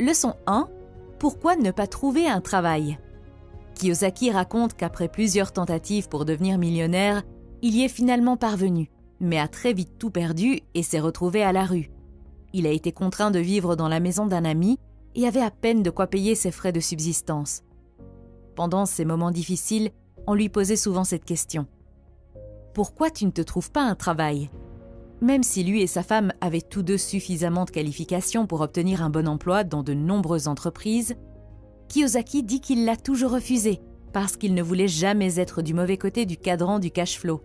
Leçon 1. Pourquoi ne pas trouver un travail? Kiyosaki raconte qu'après plusieurs tentatives pour devenir millionnaire, il y est finalement parvenu, mais a très vite tout perdu et s'est retrouvé à la rue. Il a été contraint de vivre dans la maison d'un ami et avait à peine de quoi payer ses frais de subsistance. Pendant ces moments difficiles, on lui posait souvent cette question. Pourquoi tu ne te trouves pas un travail? Même si lui et sa femme avaient tous deux suffisamment de qualifications pour obtenir un bon emploi dans de nombreuses entreprises, Kiyosaki dit qu'il l'a toujours refusé parce qu'il ne voulait jamais être du mauvais côté du cadran du cash flow.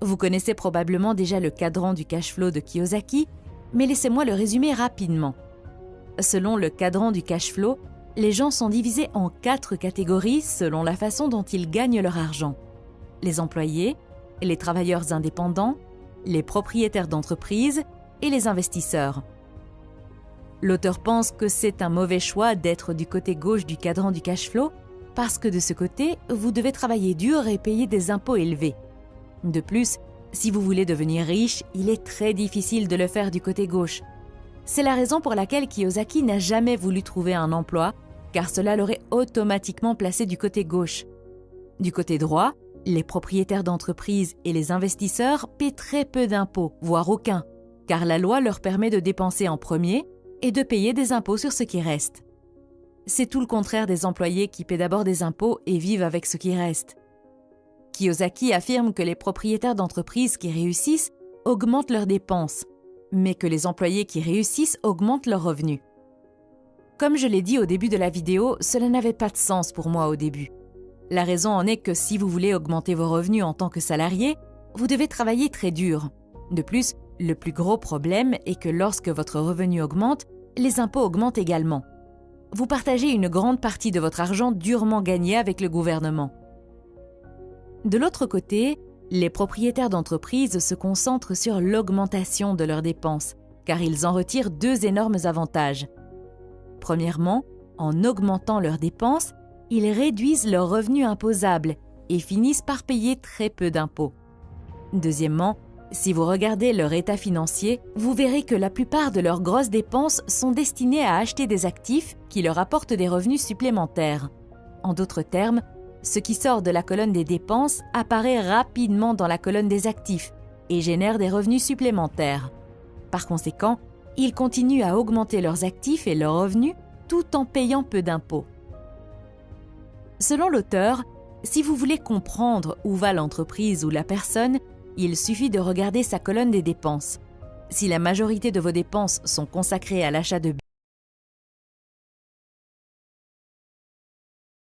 Vous connaissez probablement déjà le cadran du cash flow de Kiyosaki, mais laissez-moi le résumer rapidement. Selon le cadran du cash flow, les gens sont divisés en 4 catégories selon la façon dont ils gagnent leur argent. Les employés, les travailleurs indépendants, les propriétaires d'entreprises et les investisseurs. L'auteur pense que c'est un mauvais choix d'être du côté gauche du cadran du cash flow parce que de ce côté, vous devez travailler dur et payer des impôts élevés. De plus, si vous voulez devenir riche, il est très difficile de le faire du côté gauche. C'est la raison pour laquelle Kiyosaki n'a jamais voulu trouver un emploi, car cela l'aurait automatiquement placé du côté gauche. Du côté droit, les propriétaires d'entreprises et les investisseurs paient très peu d'impôts, voire aucun, car la loi leur permet de dépenser en premier et de payer des impôts sur ce qui reste. C'est tout le contraire des employés qui paient d'abord des impôts et vivent avec ce qui reste. Kiyosaki affirme que les propriétaires d'entreprises qui réussissent augmentent leurs dépenses, mais que les employés qui réussissent augmentent leurs revenus. Comme je l'ai dit au début de la vidéo, cela n'avait pas de sens pour moi au début. La raison en est que si vous voulez augmenter vos revenus en tant que salarié, vous devez travailler très dur. De plus, le plus gros problème est que lorsque votre revenu augmente, les impôts augmentent également. Vous partagez une grande partie de votre argent durement gagné avec le gouvernement. De l'autre côté, les propriétaires d'entreprises se concentrent sur l'augmentation de leurs dépenses, car ils en retirent 2 énormes avantages. Premièrement, en augmentant leurs dépenses, ils réduisent leurs revenus imposables et finissent par payer très peu d'impôts. Deuxièmement, si vous regardez leur état financier, vous verrez que la plupart de leurs grosses dépenses sont destinées à acheter des actifs qui leur apportent des revenus supplémentaires. En d'autres termes, ce qui sort de la colonne des dépenses apparaît rapidement dans la colonne des actifs et génère des revenus supplémentaires. Par conséquent, ils continuent à augmenter leurs actifs et leurs revenus tout en payant peu d'impôts. Selon l'auteur, si vous voulez comprendre où va l'entreprise ou la personne, il suffit de regarder sa colonne des dépenses. Si la majorité de vos dépenses sont consacrées à l'achat de